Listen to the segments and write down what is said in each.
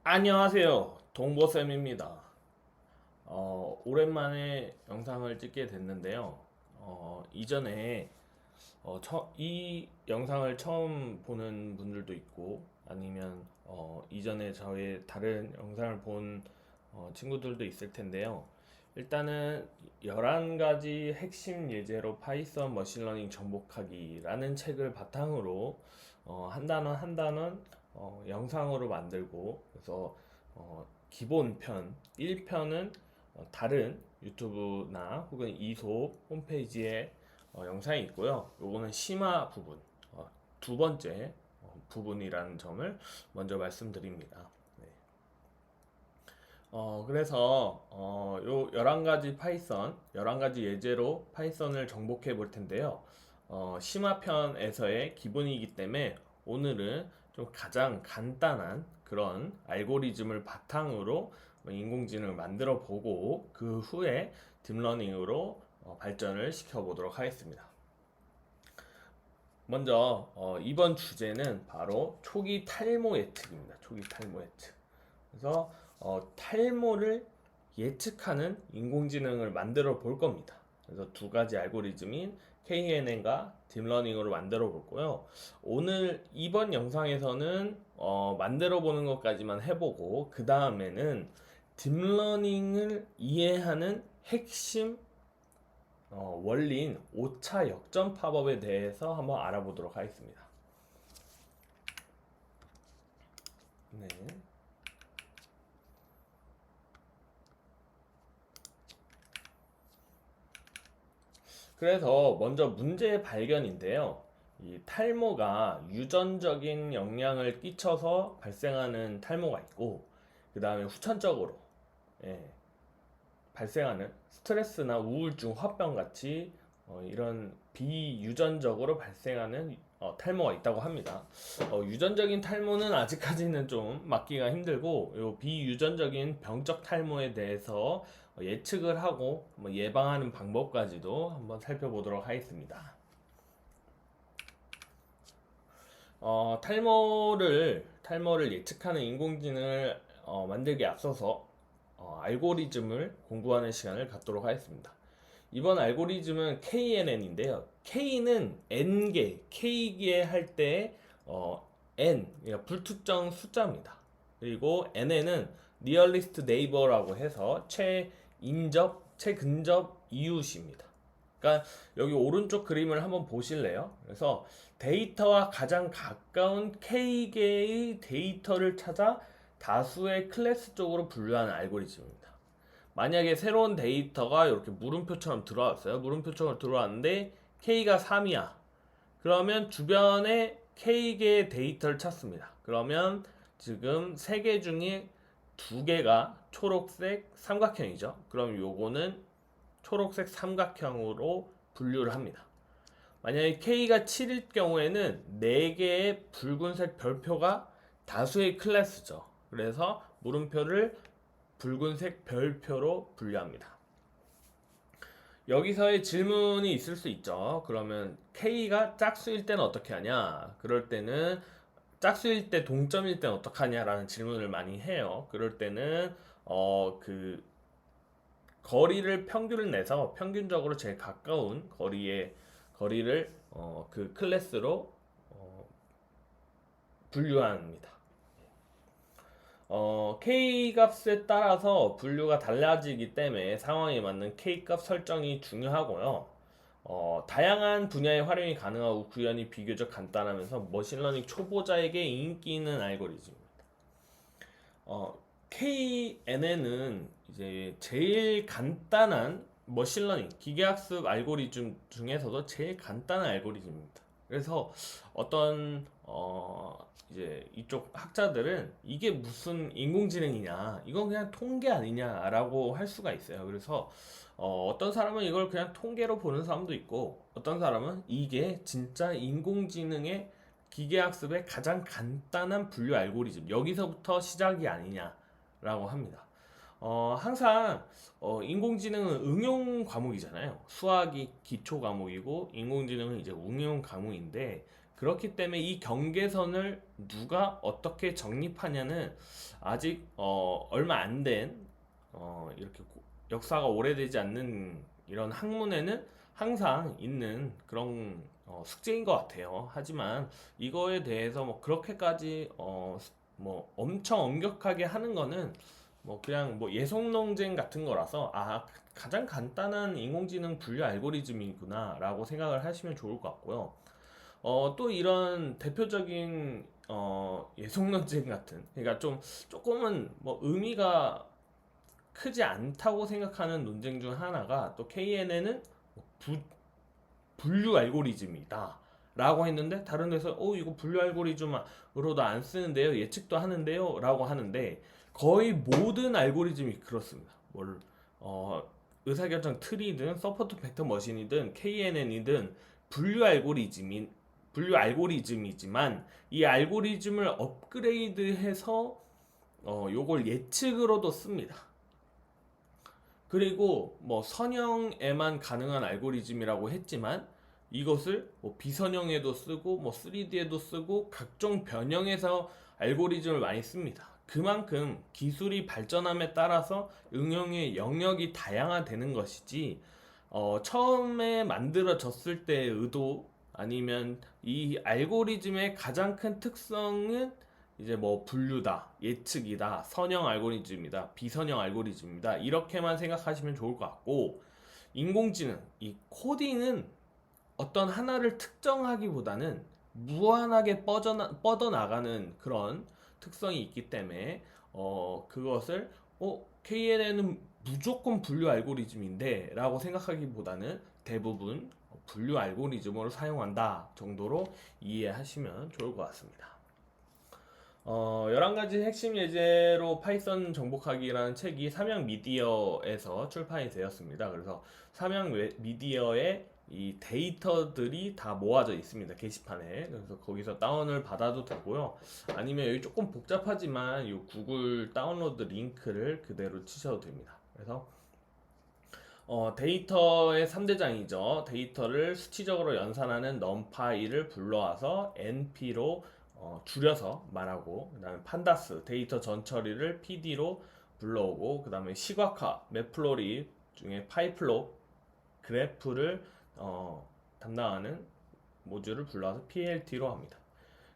안녕하세요. 동보쌤입니다. 오랜만에 영상을 찍게 됐는데요. 이전에 이 영상을 처음 보는 분들도 있고 아니면 이전에 저의 다른 영상을 본 친구들도 있을 텐데요. 일단은 11가지 핵심 예제로 파이썬 머신러닝 정복하기라는 책을 바탕으로 한 단원 한 단원 영상으로 만들고, 그래서 기본편 1편은 다른 유튜브나 혹은 이솝 홈페이지에 영상이 있고요. 요거는 심화 부분, 두 번째 부분이라는 점을 먼저 말씀드립니다. 네. 그래서 요 11가지 파이썬, 11가지 예제로 파이썬을 정복해 볼 텐데요. 심화편에서의 기본이기 때문에 오늘은 좀 가장 간단한 그런 알고리즘을 바탕으로 인공지능을 만들어 보고 그 후에 딥러닝으로 발전을 시켜 보도록 하겠습니다. 먼저 이번 주제는 바로 초기 탈모 예측입니다. 초기 탈모 예측. 그래서 탈모를 예측하는 인공지능을 만들어 볼 겁니다. 그래서 두 가지 알고리즘인 KNN과 딥러닝으로 만들어 볼 거요. 오늘 이번 영상에서는 만들어 보는 것까지만 해보고 그 다음에는 딥러닝을 이해하는 핵심 원리인 오차 역전 팝업에 대해서 한번 알아보도록 하겠습니다. 네. 그래서 먼저 문제 발견인데요. 이 탈모가 유전적인 영향을 끼쳐서 발생하는 탈모가 있고, 그 다음에 후천적으로 예, 발생하는 스트레스나 우울증, 화병 같이 이런 비유전적으로 발생하는 탈모가 있다고 합니다. 유전적인 탈모는 아직까지는 좀 막기가 힘들고, 요 비유전적인 병적 탈모에 대해서 예측을 하고 예방하는 방법까지도 한번 살펴보도록 하겠습니다. 탈모를 예측하는 인공지능을 만들기에 앞서서 알고리즘을 공부하는 시간을 갖도록 하겠습니다. 이번 알고리즘은 KNN인데요. K는 N개, K개 할 때 N, 그러니까 불특정 숫자입니다. 그리고 N에는 Nearest Neighbor라고 해서 최근접 이웃입니다. 그러니까 여기 오른쪽 그림을 한번 보실래요? 그래서 데이터와 가장 가까운 K개의 데이터를 찾아 다수의 클래스 쪽으로 분류하는 알고리즘입니다. 만약에 새로운 데이터가 이렇게 물음표처럼 들어왔어요. 물음표처럼 들어왔는데 K가 3이야. 그러면 주변에 K개의 데이터를 찾습니다. 그러면 지금 3개 중에 2개가 초록색 삼각형이죠. 그럼 요거는 초록색 삼각형으로 분류를 합니다. 만약에 K가 7일 경우에는 4개의 붉은색 별표가 다수의 클래스죠. 그래서 물음표를 붉은색 별표로 분류합니다. 여기서의 질문이 있을 수 있죠. 그러면 K가 짝수일 때는 어떻게 하냐? 그럴 때는 짝수일 때 동점일 때는 어떻게 하냐라는 질문을 많이 해요. 그럴 때는 그 거리를 평균을 내서 평균적으로 제일 가까운 거리를 그 클래스로 분류합니다. K 값에 따라서 분류가 달라지기 때문에 상황에 맞는 K 값 설정이 중요하고요. 다양한 분야에 활용이 가능하고 구현이 비교적 간단하면서 머신러닝 초보자에게 인기 있는 알고리즘입니다. KNN은 이제 제일 간단한 머신러닝 기계학습 알고리즘 중에서도 제일 간단한 알고리즘입니다. 그래서 어떤 이제 이쪽 학자들은 이게 무슨 인공지능이냐, 이건 그냥 통계 아니냐라고 할 수가 있어요. 그래서 어떤 사람은 이걸 그냥 통계로 보는 사람도 있고, 어떤 사람은 이게 진짜 인공지능의 기계학습의 가장 간단한 분류 알고리즘, 여기서부터 시작이 아니냐라고 합니다. 항상 인공지능은 응용 과목이잖아요. 수학이 기초 과목이고 인공지능은 이제 응용 과목인데, 그렇기 때문에 이 경계선을 누가 어떻게 정립하냐는 아직 얼마 안 된 이렇게 역사가 오래되지 않는 이런 학문에는 항상 있는 그런 숙제인 것 같아요. 하지만 이거에 대해서 뭐 그렇게까지 뭐 엄청 엄격하게 하는 거는 뭐 그냥 뭐 예속 논쟁 같은 거라서 가장 간단한 인공지능 분류 알고리즘이구나라고 생각을 하시면 좋을 것 같고요. 또 이런 대표적인 예속 논쟁 같은, 그러니까 좀 조금은 뭐 의미가 크지 않다고 생각하는 논쟁 중 하나가, 또 KNN은 분류 알고리즘이다 라고 했는데, 다른 데서 이거 분류 알고리즘으로도 안 쓰는데요, 예측도 하는데요 라고 하는데, 거의 모든 알고리즘이 그렇습니다. 어, 의사결정 트리든 서포트 벡터 머신이든 KNN이든 분류 알고리즘인 분류 알고리즘이지만, 이 알고리즘을 업그레이드해서 요걸 예측으로도 씁니다. 그리고 뭐 선형에만 가능한 알고리즘이라고 했지만, 이것을 뭐 비선형에도 쓰고 뭐 3D에도 쓰고 각종 변형에서 알고리즘을 많이 씁니다. 그만큼 기술이 발전함에 따라서 응용의 영역이 다양화되는 것이지, 처음에 만들어졌을 때의 의도, 아니면 이 알고리즘의 가장 큰 특성은 이제 뭐 분류다, 예측이다, 선형 알고리즘이다, 비선형 알고리즘이다, 이렇게만 생각하시면 좋을 것 같고, 인공지능, 이 코딩은 어떤 하나를 특정하기보다는 무한하게 뻗어나가는 그런 특성이 있기 때문에 그것을 KNN은 무조건 분류 알고리즘인데 라고 생각하기보다는 대부분 분류 알고리즘으로 사용한다 정도로 이해하시면 좋을 것 같습니다. 11가지 핵심 예제로 파이썬 정복하기라는 책이 삼양 미디어에서 출판이 되었습니다. 그래서 삼양 미디어에 이 데이터들이 다 모아져 있습니다. 게시판에. 그래서 거기서 다운을 받아도 되고요. 아니면 여기 조금 복잡하지만 이 구글 다운로드 링크를 그대로 치셔도 됩니다. 그래서 데이터의 3대장이죠. 데이터를 수치적으로 연산하는 numPy를 불러와서 NP로 줄여서 말하고, 그 다음에 판다스, 데이터 전처리를 PD로 불러오고, 그 다음에 시각화, 맵플로리 중에 파이플로, 그래프를 담당하는 모듈을 불러와서 PLT로 합니다.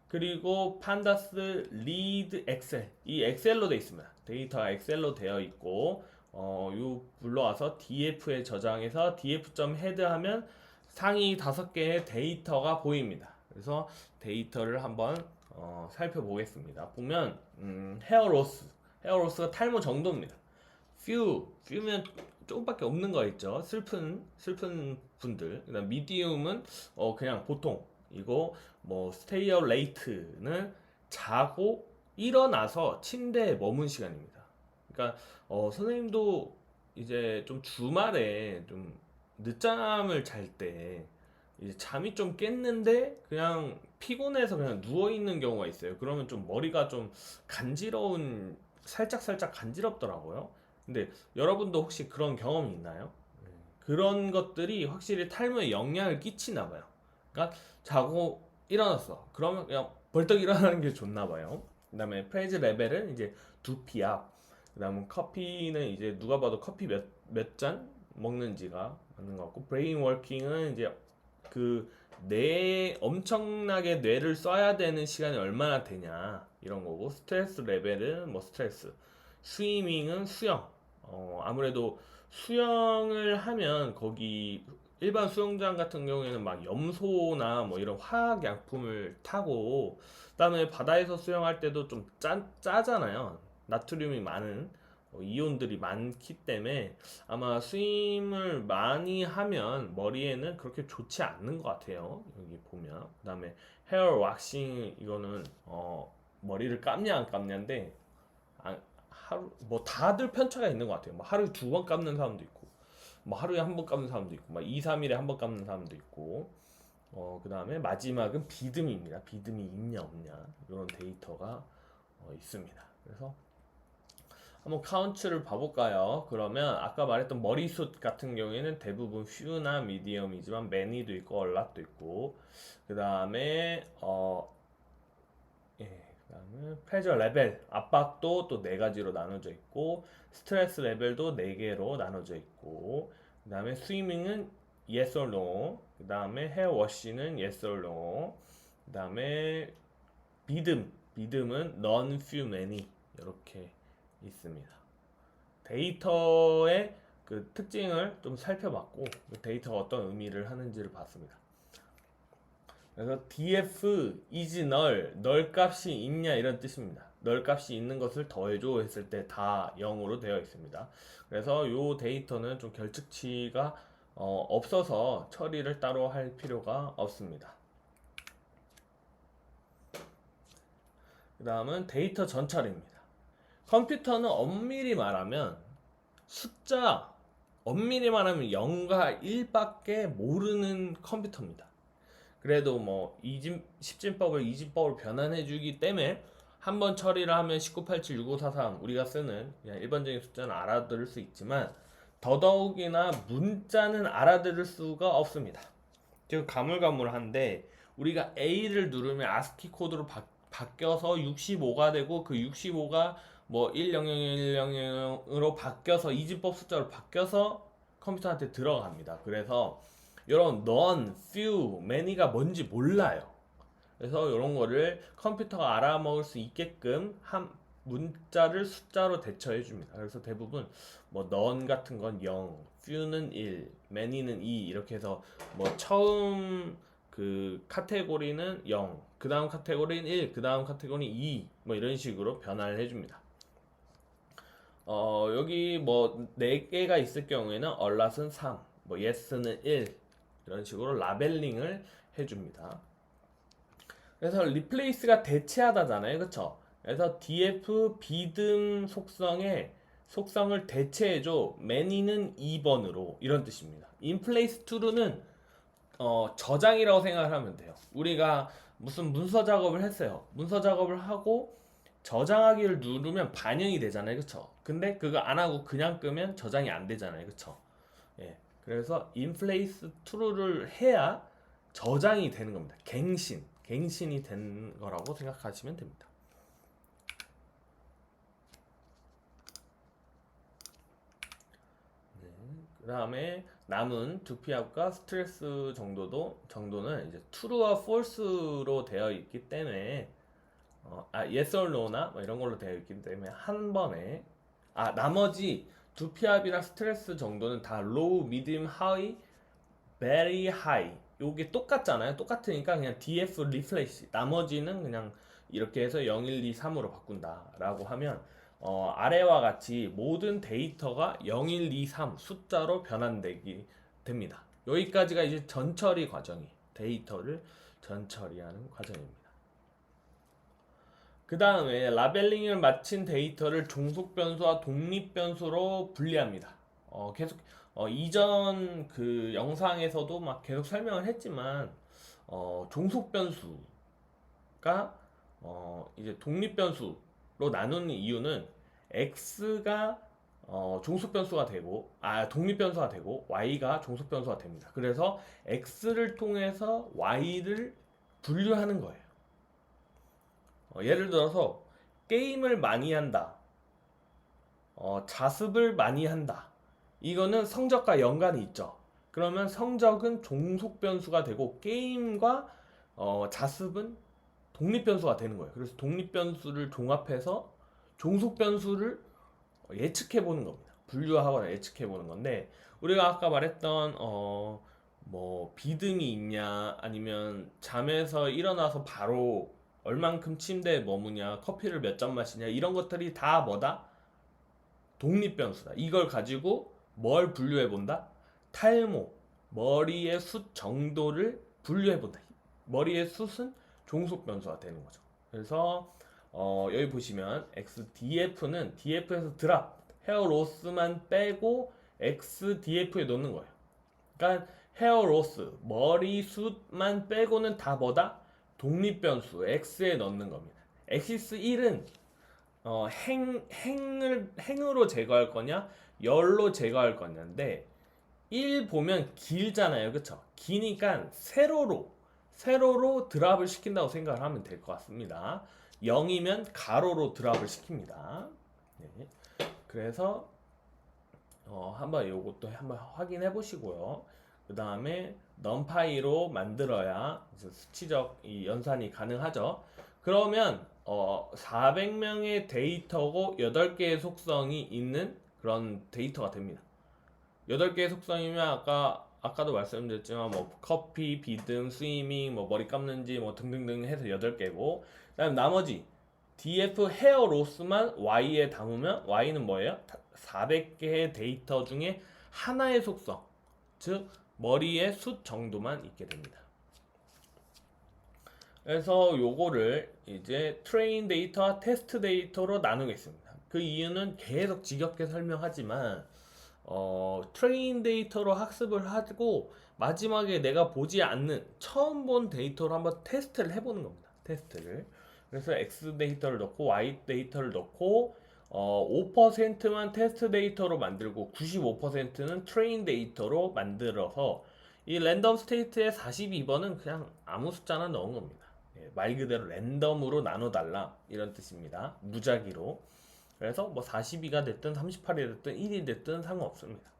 그리고 판다스 리드 엑셀, 이 엑셀로 되어 있습니다. 데이터가 엑셀로 되어 있고, 요 불러와서 df에 저장해서 df.head 하면 상위 5개의 데이터가 보입니다. 그래서 데이터를 한번 살펴보겠습니다. 보면 헤어로스가 탈모 정도입니다. 퓨면 조금밖에 없는 거 있죠. 슬픈 분들. 그다음 미디움은 그냥 보통 이거. 뭐 스테이어 레이트는 자고 일어나서 침대에 머문 시간입니다. 그러니까 선생님도 이제 좀 주말에 좀 늦잠을 잘 때 이제 잠이 좀 깼는데 그냥 피곤해서 그냥 누워 있는 경우가 있어요. 그러면 좀 머리가 좀 간지러운, 살짝 간지럽더라고요. 근데 여러분도 혹시 그런 경험이 있나요? 그런 것들이 확실히 탈모에 영향을 끼치나 봐요. 그러니까 자고 일어났어. 그러면 그냥 벌떡 일어나는 게 좋나 봐요. 그다음에 프레이즈 레벨은 이제 두피압. 그다음에 커피는 이제 누가 봐도 커피 몇 잔 먹는지가 맞는 것 같고, 브레인 워킹은 이제 그 뇌 엄청나게 뇌를 써야 되는 시간이 얼마나 되냐 이런 거고, 스트레스 레벨은 뭐 스트레스, 스위밍은 수영. 아무래도 수영을 하면 거기 일반 수영장 같은 경우에는 막 염소나 뭐 이런 화학 약품을 타고, 그다음에 바다에서 수영할 때도 좀 짜잖아요. 나트륨이 많은 이온들이 많기 때문에 아마 스윙을 많이 하면 머리에는 그렇게 좋지 않는 것 같아요. 여기 보면. 그다음에 헤어 왁싱, 이거는 머리를 감냐 안 감냐인데, 아, 하루 뭐 다들 편차가 있는 것 같아요. 뭐 하루에 2번 감는 사람도 있고, 뭐 하루에 1번 감는 사람도 있고, 막 2, 3일에 1번 감는 사람도 있고, 그다음에 마지막은 비듬입니다. 비듬이 있냐 없냐 이런 데이터가 있습니다. 그래서 한번 카운트를 봐볼까요? 그러면 아까 말했던 머리숱 같은 경우에는 대부분 few나 medium이지만 many도 있고 a lot도 있고, 그 다음에 그다음에 프레저 레벨 압박도 또 네 가지로 나눠져 있고, 스트레스 레벨도 네 개로 나눠져 있고, 그다음에 스위밍은 yes or no, 그다음에 헤어 워시는 yes or no, 그다음에 비듬은 none, few, many 이렇게 있습니다. 데이터의 그 특징을 좀 살펴봤고, 데이터가 어떤 의미를 하는지를 봤습니다. 그래서 df is null, 널 값이 있냐 이런 뜻입니다. 널 값이 있는 것을 더해줘 했을 때 다 0으로 되어 있습니다. 그래서 이 데이터는 좀 결측치가 없어서 처리를 따로 할 필요가 없습니다. 그 다음은 데이터 전처리입니다. 컴퓨터는 엄밀히 말하면 숫자, 엄밀히 말하면 0과 1밖에 모르는 컴퓨터입니다. 그래도 뭐 10진법을 2진법으로 변환해주기 때문에 한번 처리를 하면 1987, 6543 우리가 쓰는 그냥 일반적인 숫자는 알아들을 수 있지만, 더더욱이나 문자는 알아들을 수가 없습니다. 지금 가물가물한데, 우리가 A를 누르면 아스키 코드로 바뀌어서 65가 되고, 그 65가 뭐 100100으로 바뀌어서 2진법 숫자로 바뀌어서 컴퓨터한테 들어갑니다. 그래서 이런 none, few, many가 뭔지 몰라요. 그래서 이런 거를 컴퓨터가 알아먹을 수 있게끔 한 문자를 숫자로 대처해 줍니다. 그래서 대부분 뭐 none 같은 건 0, few는 1, many는 2 이렇게 해서 뭐 처음 그 카테고리는 0, 그 다음 카테고리는 1, 그 다음 카테고리는 2 뭐 이런 식으로 변화를 해줍니다. 여기 뭐 4개가 있을 경우에는 alot은 3, 뭐 yes는 1 이런 식으로 라벨링을 해줍니다. 그래서 replace가 대체하다잖아요, 그쵸? 그래서 df 비듬 속성을 대체해줘. many는 2번으로 이런 뜻입니다. in place to는 저장이라고 생각을 하면 돼요. 우리가 무슨 문서 작업을 했어요. 문서 작업을 하고 저장하기를 누르면 반영이 되잖아요, 그쵸? 근데 그거 안 하고 그냥 끄면 저장이 안 되잖아요, 그쵸? 예. 그래서 in place true를 해야 저장이 되는 겁니다. 갱신이 된 거라고 생각하시면 됩니다. 네. 그 다음에 남은 두피압과 스트레스 정도는 이제 true와 false로 되어 있기 때문에 yes or no나 뭐 이런 걸로 되어 있기 때문에 한 번에 나머지 두피압이랑 스트레스 정도는 다 low, medium, high, very high 요게 똑같잖아요. 똑같으니까 그냥 df replace 나머지는 그냥 이렇게 해서 0, 1, 2, 3으로 바꾼다 라고 하면 아래와 같이 모든 데이터가 0, 1, 2, 3 숫자로 변환되기 됩니다. 여기까지가 이제 전처리 과정이 데이터를 전처리하는 과정입니다. 그 다음에 라벨링을 마친 데이터를 종속 변수와 독립 변수로 분리합니다. 계속 이전 그 영상에서도 막 계속 설명을 했지만 종속 변수가 이제 독립 변수로 나누는 이유는 x가 종속 변수가 되고 독립 변수가 되고 y가 종속 변수가 됩니다. 그래서 x를 통해서 y를 분류하는 거예요. 예를 들어서 게임을 많이 한다, 자습을 많이 한다. 이거는 성적과 연관이 있죠. 그러면 성적은 종속 변수가 되고 게임과 자습은 독립 변수가 되는 거예요. 그래서 독립 변수를 종합해서 종속 변수를 예측해 보는 겁니다. 분류하거나 예측해 보는 건데, 우리가 아까 말했던 뭐 비듬이 있냐, 아니면 잠에서 일어나서 바로 얼만큼 침대에 머무냐, 커피를 몇 잔 마시냐, 이런 것들이 다 뭐다? 독립 변수다. 이걸 가지고 뭘 분류해 본다? 탈모, 머리의 숱 정도를 분류해 본다. 머리의 숱은 종속 변수가 되는 거죠. 그래서 여기 보시면 XDF는 DF에서 드랍, 헤어 로스만 빼고 XDF에 넣는 거예요. 그러니까 헤어 로스, 머리 숱만 빼고는 다 뭐다? 독립 변수 X에 넣는 겁니다. 엑시스 1은 행으로 제거할 거냐, 열로 제거할 거냐인데 1 보면 길잖아요. 그쵸? 기니까 세로로 드랍을 시킨다고 생각을 하면 될 것 같습니다. 0이면 가로로 드랍을 시킵니다. 네. 그래서 한번 요것도 한번 확인해 보시고요. 그 다음에 numPy로 만들어야 수치적 이 연산이 가능하죠. 그러면 400명의 데이터고 8개의 속성이 있는 그런 데이터가 됩니다. 8개의 속성이면 아까도 말씀드렸지만 뭐 커피, 비듬, 스위밍, 뭐 머리 감는지 뭐 등등등 해서 8개고 그다음 나머지 df 헤어 로스만 y에 담으면 y는 뭐예요? 400개의 데이터 중에 하나의 속성, 즉 머리의 숱 정도만 있게 됩니다. 그래서 요거를 이제 트레인 데이터와 테스트 데이터로 나누겠습니다. 그 이유는 계속 지겹게 설명하지만 트레인 데이터로 학습을 하고 마지막에 내가 보지 않는 처음 본 데이터로 한번 테스트를 해보는 겁니다. 테스트를. 그래서 X 데이터를 넣고 Y 데이터를 넣고 5%만 테스트 데이터로 만들고 95%는 트레인 데이터로 만들어서 이 랜덤 스테이트의 42번은 그냥 아무 숫자나 넣은 겁니다. 말 그대로 랜덤으로 나눠달라 이런 뜻입니다. 무작위로. 그래서 뭐 42가 됐든 38이 됐든 1이 됐든 상관없습니다.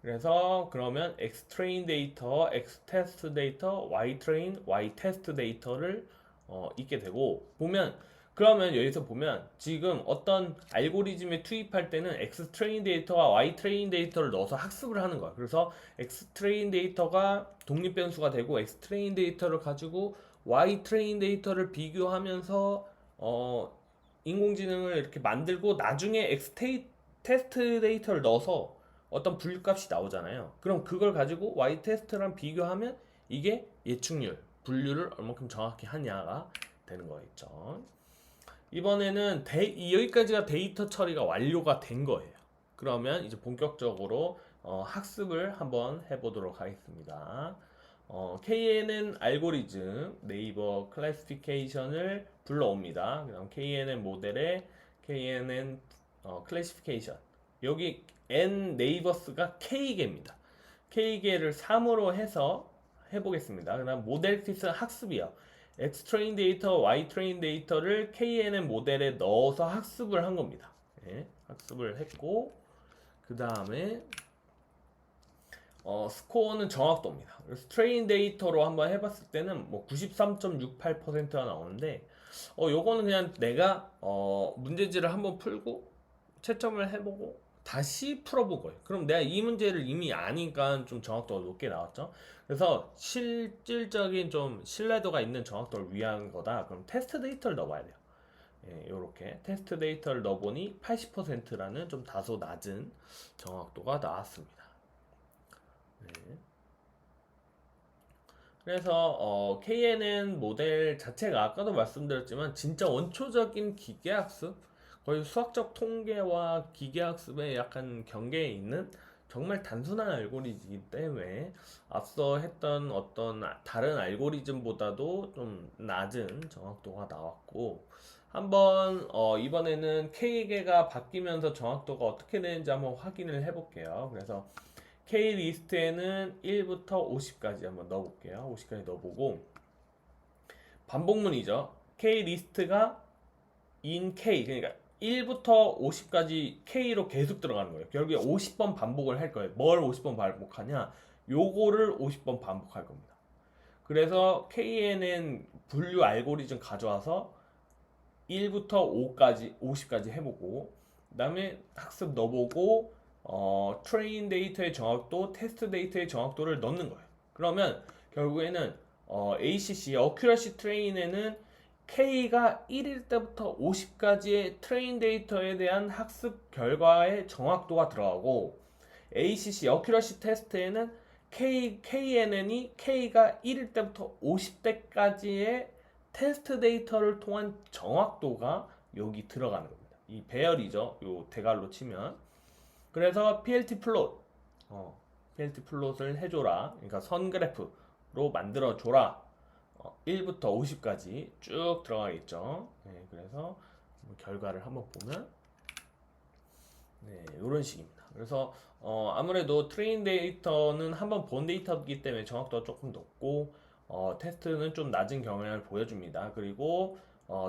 그래서 그러면 X 트레인 데이터, X 테스트 데이터, Y 트레인, Y 테스트 데이터를 있게 되고 보면 그러면 여기서 보면 지금 어떤 알고리즘에 투입할 때는 X 트레인 데이터와 Y 트레인 데이터를 넣어서 학습을 하는 거야. 그래서 X 트레인 데이터가 독립 변수가 되고 X 트레인 데이터를 가지고 Y 트레인 데이터를 비교하면서 인공지능을 이렇게 만들고 나중에 테스트 데이터를 넣어서 어떤 분류값이 나오잖아요. 그럼 그걸 가지고 Y 테스트랑 비교하면 이게 예측률, 분류를 얼마큼 정확히 하냐가 되는 거겠죠. 이번에는 여기까지가 데이터 처리가 완료가 된 거예요. 그러면 이제 본격적으로 학습을 한번 해보도록 하겠습니다. KNN 알고리즘 네이버 클래시피케이션을 불러옵니다. 그다음 KNN 모델의 KNN 클래시피케이션 여기 N 네이버스가 K개입니다. K개를 3으로 해서 해보겠습니다. 그다음 모델 핏은 학습이요. X 트레인 데이터, Y 트레인 데이터를 KNN 모델에 넣어서 학습을 한 겁니다. 네, 학습을 했고 그 다음에 스코어는 정확도입니다. 트레인 데이터로 한번 해봤을 때는 뭐 93.68%가 나오는데 요거는 그냥 내가 문제지를 한번 풀고 채점을 해보고 다시 풀어본 거예요. 그럼 내가 이 문제를 이미 아니까 좀 정확도가 높게 나왔죠. 그래서 실질적인 좀 신뢰도가 있는 정확도를 위한 거다. 그럼 테스트 데이터를 넣어봐야 돼요. 예, 요렇게 테스트 데이터를 넣어보니 80%라는 좀 다소 낮은 정확도가 나왔습니다. 네. 그래서 KNN 모델 자체가 아까도 말씀드렸지만 진짜 원초적인 기계학습 거의 수학적 통계와 기계학습의 약간 경계에 있는 정말 단순한 알고리즘이기 때문에 앞서 했던 어떤 다른 알고리즘보다도 좀 낮은 정확도가 나왔고 한번 이번에는 K개가 바뀌면서 정확도가 어떻게 되는지 한번 확인을 해볼게요. 그래서 K 리스트에는 1부터 50까지 한번 넣어볼게요. 50까지 넣어보고 반복문이죠. K 리스트가 in K 그러니까 1부터 50까지 K로 계속 들어가는 거예요. 결국에 50번 반복을 할 거예요. 뭘 50번 반복하냐? 요거를 50번 반복할 겁니다. 그래서 KNN 분류 알고리즘 가져와서 1부터 5까지 50까지 해보고 그 다음에 학습 넣어보고 트레인 데이터의 정확도, 테스트 데이터의 정확도를 넣는 거예요. 그러면 결국에는 ACC, Accuracy Train에는 K가 1일 때부터 50까지의 트레인 데이터에 대한 학습 결과의 정확도가 들어가고 ACC, Accuracy Test에는 KNN이 K가 1일 때부터 50대까지의 테스트 데이터를 통한 정확도가 여기 들어가는 겁니다. 이 배열이죠. 요 대괄로 치면. 그래서 PLT 플롯, PLT 플롯을 해줘라. 그러니까 선 그래프로 만들어줘라. 1부터 50까지 쭉 들어가겠죠. 네, 그래서 결과를 한번 보면 네, 이런 식입니다. 그래서 아무래도 트레인 데이터는 한번 본 데이터이기 때문에 정확도가 조금 높고 테스트는 좀 낮은 경향을 보여줍니다. 그리고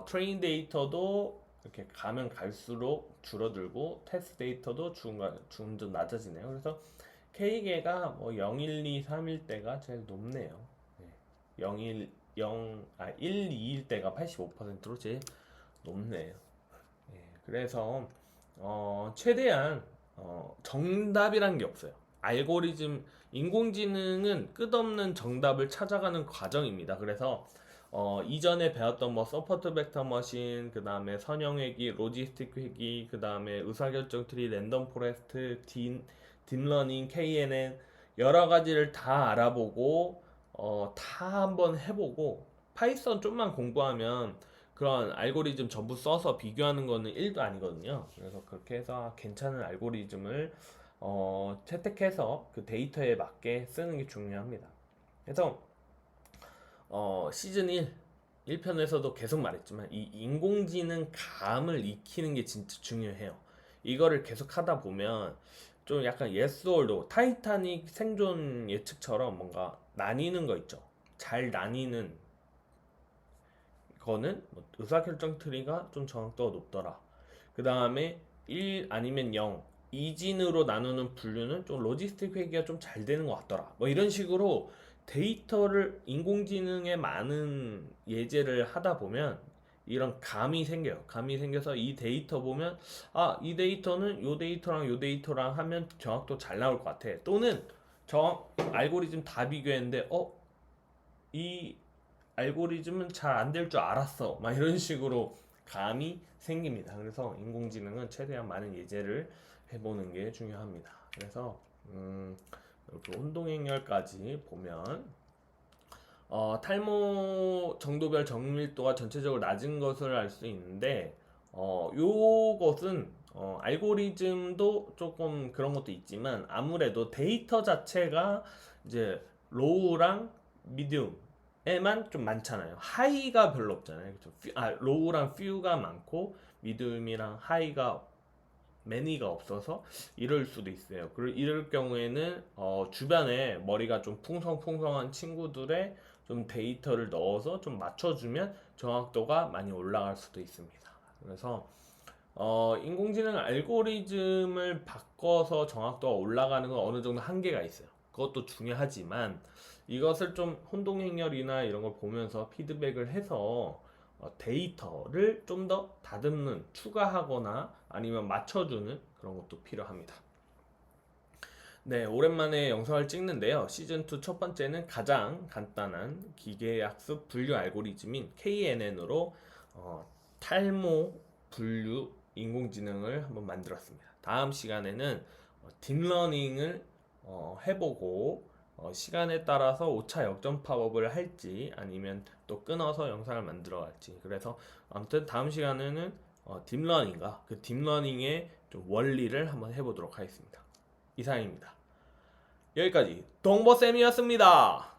트레인 데이터도 이렇게 가면 갈수록 줄어들고 테스트 데이터도 점점 낮아지네요. 그래서 K계가 뭐 0, 1, 2, 3일 때가 제일 높네요. 네. 0, 1, 1, 2일 때가 85%로 제일 높네요. 네. 그래서 최대한 정답이란 게 없어요. 알고리즘, 인공지능은 끝없는 정답을 찾아가는 과정입니다. 그래서 이전에 배웠던 뭐 서포트 벡터 머신, 그 다음에 선형 회귀, 로지스틱 회귀, 그 다음에 의사결정 트리, 랜덤 포레스트, 딥러닝, KNN 여러 가지를 다 알아보고 다 한번 해보고 파이썬 좀만 공부하면 그런 알고리즘 전부 써서 비교하는 거는 1도 아니거든요. 그래서 그렇게 해서 괜찮은 알고리즘을 채택해서 그 데이터에 맞게 쓰는 게 중요합니다. 그래서 시즌 1편에서도 계속 말했지만 이 인공지능 감을 익히는 게 진짜 중요해요. 이거를 계속 하다 보면 좀 약간 yes or no, 타이타닉 생존 예측처럼 뭔가 나뉘는 거 있죠. 잘 나뉘는 거는 뭐 의사결정 트리가 좀 정확도가 높더라. 그 다음에 1 아니면 0 이진으로 나누는 분류는 좀 로지스틱 회계가 좀 잘 되는 것 같더라. 뭐 이런 식으로 데이터를 인공지능에 많은 예제를 하다 보면 이런 감이 생겨요. 감이 생겨서 이 데이터 보면 이 데이터는 요 데이터랑 요 데이터랑 하면 정확도 잘 나올 것 같아. 또는 저 알고리즘 다 비교했는데 이 알고리즘은 잘 안 될 줄 알았어. 막 이런 식으로 감이 생깁니다. 그래서 인공지능은 최대한 많은 예제를 해보는 게 중요합니다. 그래서 이렇게 혼동행렬까지 보면 탈모 정도별 정밀도가 전체적으로 낮은 것을 알 수 있는데 요것은 알고리즘도 조금 그런 것도 있지만 아무래도 데이터 자체가 이제 로우랑 미디움에만 좀 많잖아요. 하이가 별로 없잖아요. 그렇죠? 로우랑 퓨가 많고 미디움이랑 하이가 매니가 없어서 이럴 수도 있어요. 이럴 경우에는 주변에 머리가 좀 풍성풍성한 친구들의 좀 데이터를 넣어서 좀 맞춰주면 정확도가 많이 올라갈 수도 있습니다. 그래서 인공지능 알고리즘을 바꿔서 정확도가 올라가는 건 어느 정도 한계가 있어요. 그것도 중요하지만 이것을 좀 혼동행렬이나 이런 걸 보면서 피드백을 해서 데이터를 좀 더 다듬는, 추가하거나 아니면 맞춰주는 그런 것도 필요합니다. 네, 오랜만에 영상을 찍는데요. 시즌2 첫 번째는 가장 간단한 기계학습 분류 알고리즘인 KNN으로 탈모 분류 인공지능을 한번 만들었습니다. 다음 시간에는 딥러닝을 해보고 시간에 따라서 오차 역전파업을 할지 아니면 또 끊어서 영상을 만들어 갈지. 그래서 아무튼 다음 시간에는 딥러닝과 그 딥러닝의 좀 원리를 한번 해보도록 하겠습니다. 이상입니다. 여기까지 동보쌤이었습니다.